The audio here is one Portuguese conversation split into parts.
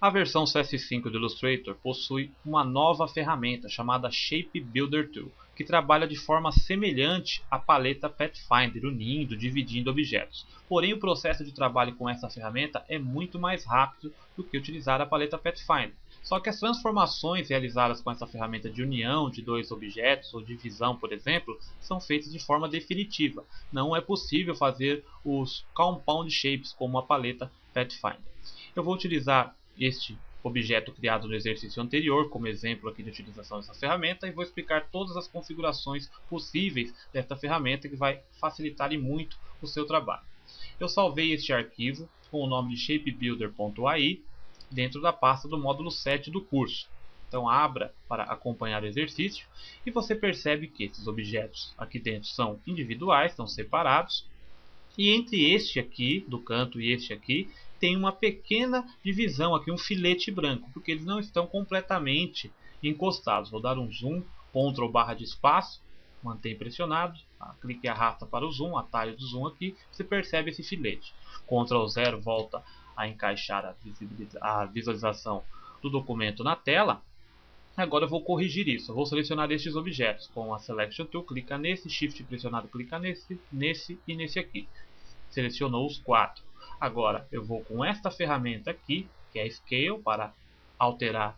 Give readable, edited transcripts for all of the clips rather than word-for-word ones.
A versão CS5 do Illustrator possui uma nova ferramenta chamada Shape Builder Tool, que trabalha de forma semelhante à paleta Pathfinder, unindo, dividindo objetos. Porém, o processo de trabalho com essa ferramenta é muito mais rápido do que utilizar a paleta Pathfinder. Só que as transformações realizadas com essa ferramenta de união de dois objetos ou divisão, por exemplo, são feitas de forma definitiva. Não é possível fazer os compound shapes como a paleta Pathfinder. Eu vou utilizar este objeto criado no exercício anterior como exemplo aqui de utilização dessa ferramenta e vou explicar todas as configurações possíveis desta ferramenta que vai facilitar muito o seu trabalho. Eu salvei este arquivo com o nome de shapebuilder.ai dentro da pasta do módulo 7 do curso. Então abra para acompanhar o exercício e você percebe que esses objetos aqui dentro são individuais, estão separados. E entre este aqui, do canto, e este aqui, tem uma pequena divisão aqui, um filete branco, porque eles não estão completamente encostados. Vou dar um zoom, Ctrl barra de espaço, mantém pressionado, clique e arrasta para o zoom, atalho do zoom aqui, você percebe esse filete. Ctrl 0 volta a encaixar a visualização do documento na tela. Agora eu vou corrigir isso. Eu vou selecionar estes objetos com a Selection Tool, clica nesse, Shift pressionado, clica nesse e nesse aqui. Selecionou os 4. Agora eu vou com esta ferramenta aqui, que é Scale, para alterar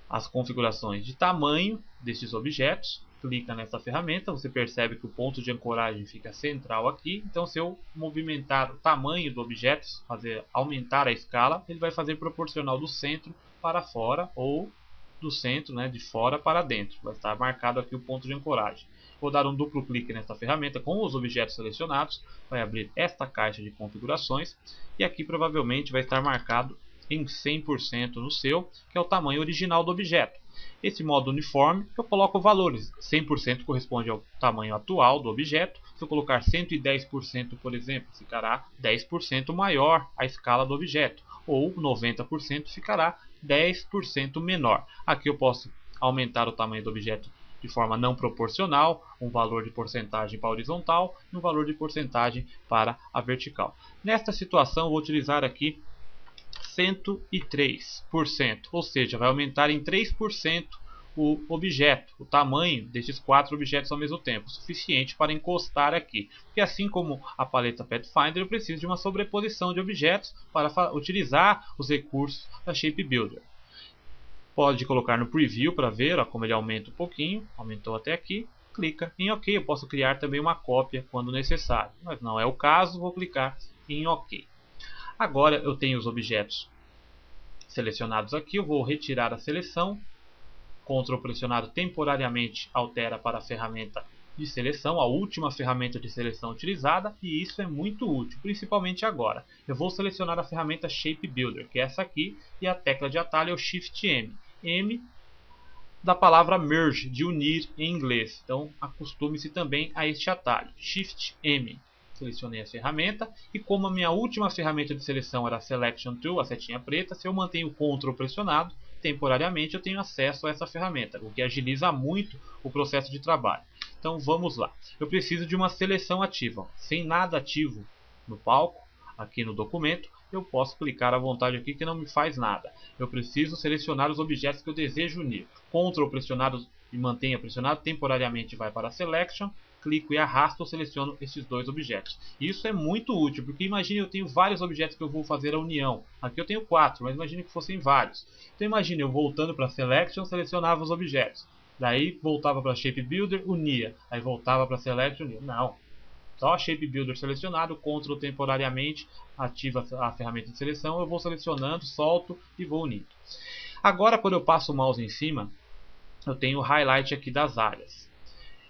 as configurações de tamanho destes objetos. Clica nessa ferramenta, você percebe que o ponto de ancoragem fica central aqui. Então se eu movimentar o tamanho do objeto, aumentar a escala, ele vai fazer proporcional do centro para fora ou do centro, de fora para dentro. Vai estar marcado aqui o ponto de ancoragem. Vou dar um duplo clique nesta ferramenta com os objetos selecionados. Vai abrir esta caixa de configurações. E aqui provavelmente vai estar marcado em 100% no seu, que é o tamanho original do objeto. Esse modo uniforme, eu coloco valores. 100% corresponde ao tamanho atual do objeto. Se eu colocar 110%, por exemplo, ficará 10% maior a escala do objeto. Ou 90% ficará 10% menor. Aqui eu posso aumentar o tamanho do objeto de forma não proporcional, um valor de porcentagem para a horizontal e um valor de porcentagem para a vertical. Nesta situação, eu vou utilizar aqui 103%, ou seja, vai aumentar em 3% o objeto, o tamanho desses 4 objetos ao mesmo tempo, suficiente para encostar aqui. Porque assim como a paleta Pathfinder, eu preciso de uma sobreposição de objetos para utilizar os recursos da Shape Builder. Pode colocar no Preview para ver como ele aumenta um pouquinho, aumentou até aqui. Clica em OK, eu posso criar também uma cópia quando necessário, mas não é o caso, vou clicar em OK. Agora eu tenho os objetos selecionados aqui, eu vou retirar a seleção. Ctrl pressionado temporariamente altera para a ferramenta de seleção, a última ferramenta de seleção utilizada, e isso é muito útil, principalmente agora. Eu vou selecionar a ferramenta Shape Builder, que é essa aqui, e a tecla de atalho é o Shift M. M da palavra merge, de unir em inglês. Então acostume-se também a este atalho, Shift M. Selecionei a ferramenta e como a minha última ferramenta de seleção era a Selection Tool, a setinha preta, se eu mantenho o Ctrl pressionado, temporariamente eu tenho acesso a essa ferramenta, o que agiliza muito o processo de trabalho. Então vamos lá. Eu preciso de uma seleção ativa. Sem nada ativo no palco, aqui no documento, eu posso clicar à vontade aqui que não me faz nada. Eu preciso selecionar os objetos que eu desejo unir. Ctrl pressionado e mantenha pressionado, temporariamente vai para a Selection. Clico e arrasto ou seleciono esses dois objetos. Isso é muito útil, porque imagine eu tenho vários objetos que eu vou fazer a união. Aqui eu tenho 4, mas imagine que fossem vários. Então imagine eu voltando para Selection, selecionava os objetos. Daí voltava para Shape Builder, unia. Aí voltava para Selection, unia. Não. Só Shape Builder selecionado, Ctrl temporariamente, ativa a ferramenta de seleção. Eu vou selecionando, solto e vou unindo. Agora quando eu passo o mouse em cima, eu tenho o highlight aqui das áreas.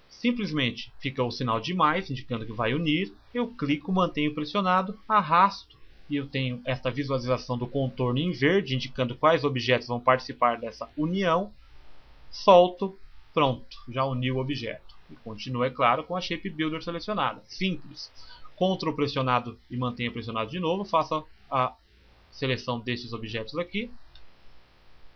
Simplesmente fica o sinal de mais, indicando que vai unir. Eu clico, mantenho pressionado, arrasto e eu tenho esta visualização do contorno em verde, indicando quais objetos vão participar dessa união. Solto, pronto, já uniu o objeto. E continuo, é claro, com a Shape Builder selecionada. Simples. Ctrl pressionado e mantenha pressionado de novo. Faça a seleção destes objetos aqui.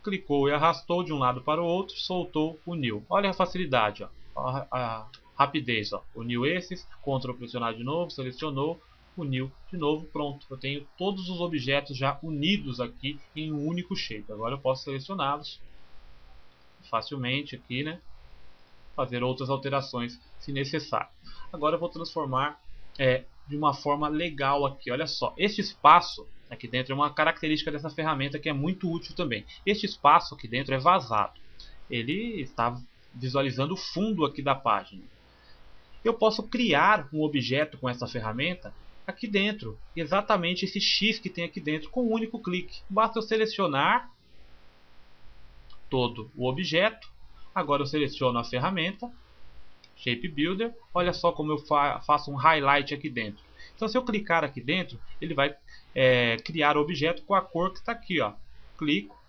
Clicou e arrastou de um lado para o outro, soltou, uniu. Olha a facilidade, ó. A rapidez, ó. Uniu esses, Ctrl pressionado de novo, selecionou, uniu de novo, pronto. Eu tenho todos os objetos já unidos aqui em um único shape. Agora eu posso selecioná-los facilmente aqui, né? Fazer outras alterações se necessário. Agora eu vou transformar de uma forma legal aqui. Olha só, este espaço aqui dentro é uma característica dessa ferramenta que é muito útil também. Este espaço aqui dentro é vazado. Ele está visualizando o fundo aqui da página. Eu posso criar um objeto com essa ferramenta aqui dentro, exatamente esse X que tem aqui dentro, com um único clique. Basta eu selecionar todo o objeto. Agora eu seleciono a ferramenta Shape Builder. Olha só como eu faço um highlight aqui dentro. Então, se eu clicar aqui dentro, ele vai criar o objeto com a cor que está aqui, ó. Clico,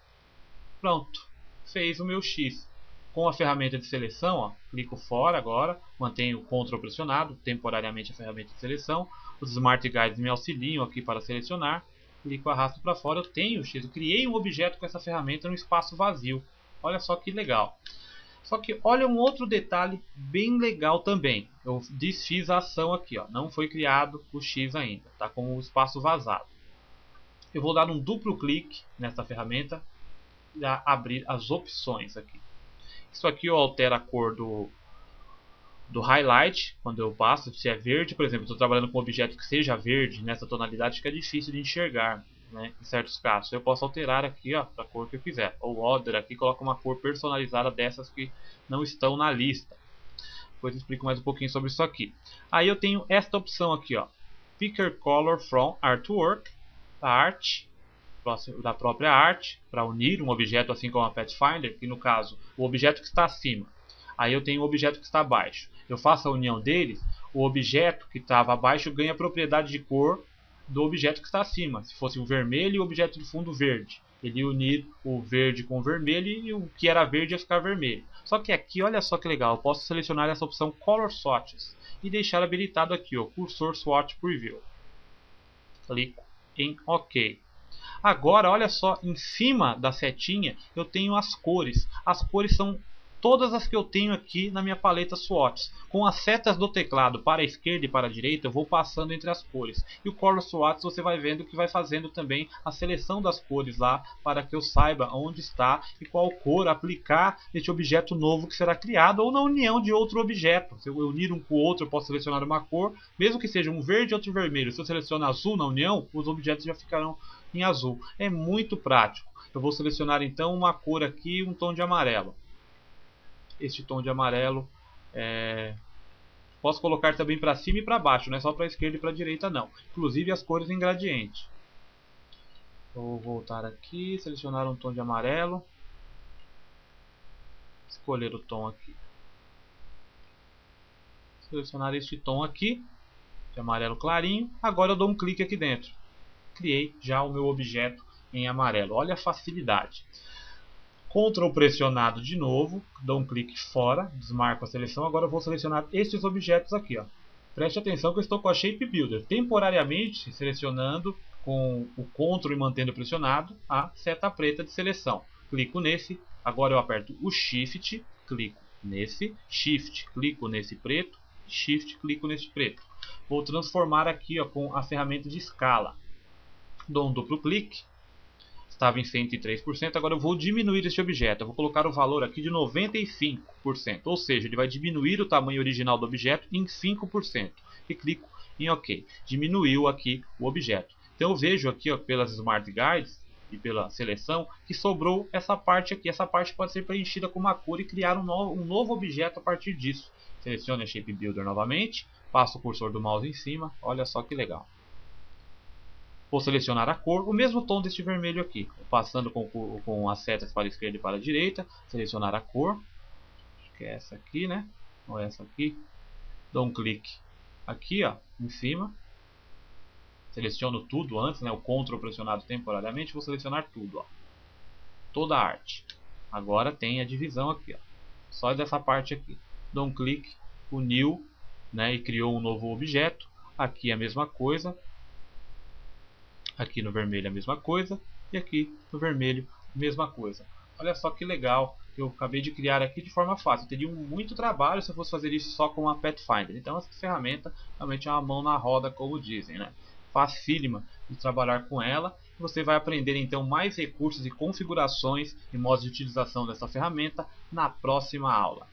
pronto, fez o meu X. Com a ferramenta de seleção, ó, clico fora agora, mantenho o Ctrl pressionado, temporariamente a ferramenta de seleção. Os Smart Guides me auxiliam aqui para selecionar. Clico, arrasto para fora, eu tenho o X. Eu criei um objeto com essa ferramenta no espaço vazio. Olha só que legal. Só que olha um outro detalhe bem legal também. Eu desfiz a ação aqui, ó. Não foi criado o X ainda, está com o espaço vazado. Eu vou dar um duplo clique nessa ferramenta e abrir as opções aqui. Isso aqui eu altero a cor do highlight, quando eu passo, se é verde, por exemplo, estou trabalhando com um objeto que seja verde, nessa tonalidade fica difícil de enxergar, né, em certos casos. Eu posso alterar aqui para a cor que eu quiser. Ou Order aqui coloca uma cor personalizada dessas que não estão na lista. Depois eu explico mais um pouquinho sobre isso aqui. Aí eu tenho esta opção aqui, ó, Picker Color from Artwork, da arte, da própria arte, para unir um objeto assim como a Pathfinder, que no caso o objeto que está acima. Aí eu tenho o objeto que está abaixo. Eu faço a união deles, o objeto que estava abaixo ganha a propriedade de cor do objeto que está acima. Se fosse o vermelho e o objeto de fundo verde, ele ia unir o verde com o vermelho e o que era verde ia ficar vermelho. Só que aqui, olha só que legal, eu posso selecionar essa opção Color Swatches e deixar habilitado aqui o Cursor Swatch Preview. Clico em OK. Agora, olha só, em cima da setinha eu tenho as cores. As cores são todas as que eu tenho aqui na minha paleta Swatches. Com as setas do teclado para a esquerda e para a direita, eu vou passando entre as cores. E o Color Swatches você vai vendo que vai fazendo também a seleção das cores lá, para que eu saiba onde está e qual cor aplicar neste objeto novo que será criado, ou na união de outro objeto. Se eu unir um com o outro, eu posso selecionar uma cor, mesmo que seja um verde e outro vermelho. Se eu selecionar azul na união, os objetos já ficarão em azul. É muito prático. Eu vou selecionar então uma cor aqui, um tom de amarelo. Este tom de amarelo posso colocar também para cima e para baixo, não é só para a esquerda e para a direita não. Inclusive as cores em gradiente. Vou voltar aqui, selecionar um tom de amarelo. Escolher o tom aqui. Selecionar este tom aqui, de amarelo clarinho. Agora eu dou um clique aqui dentro. Criei já o meu objeto em amarelo. Olha a facilidade. Ctrl pressionado de novo, dou um clique fora, desmarco a seleção. Agora eu vou selecionar estes objetos aqui, ó. Preste atenção que eu estou com a Shape Builder temporariamente selecionando com o Ctrl e mantendo pressionado a seta preta de seleção. Clico nesse, agora eu aperto o Shift, clico nesse, Shift, clico nesse preto, Shift, clico nesse preto. Vou transformar aqui, ó, com a ferramenta de escala. Dou um duplo clique. Estava em 103%, agora eu vou diminuir este objeto. Eu vou colocar o valor aqui de 95%, ou seja, ele vai diminuir o tamanho original do objeto em 5%. E clico em OK. Diminuiu aqui o objeto. Então eu vejo aqui, ó, pelas Smart Guides e pela seleção que sobrou essa parte aqui. Essa parte pode ser preenchida com uma cor e criar um novo objeto a partir disso. Selecione a Shape Builder novamente, passo o cursor do mouse em cima, olha só que legal. Vou selecionar a cor, o mesmo tom deste vermelho aqui, passando com as setas para a esquerda e para a direita, selecionar a cor, acho que é essa aqui, né? Ou essa aqui, dou um clique aqui, ó, em cima, seleciono tudo antes, né? O Ctrl pressionado temporariamente, vou selecionar tudo, ó, toda a arte. Agora tem a divisão aqui, ó, só dessa parte aqui, dou um clique, uniu, né? E criou um novo objeto, aqui a mesma coisa. Aqui no vermelho a mesma coisa e aqui no vermelho a mesma coisa. Olha só que legal que eu acabei de criar aqui de forma fácil. Eu teria muito trabalho se eu fosse fazer isso só com a Pathfinder. Então essa ferramenta realmente é uma mão na roda, como dizem, né? facílima de trabalhar com ela. Você vai aprender então mais recursos e configurações e modos de utilização dessa ferramenta na próxima aula.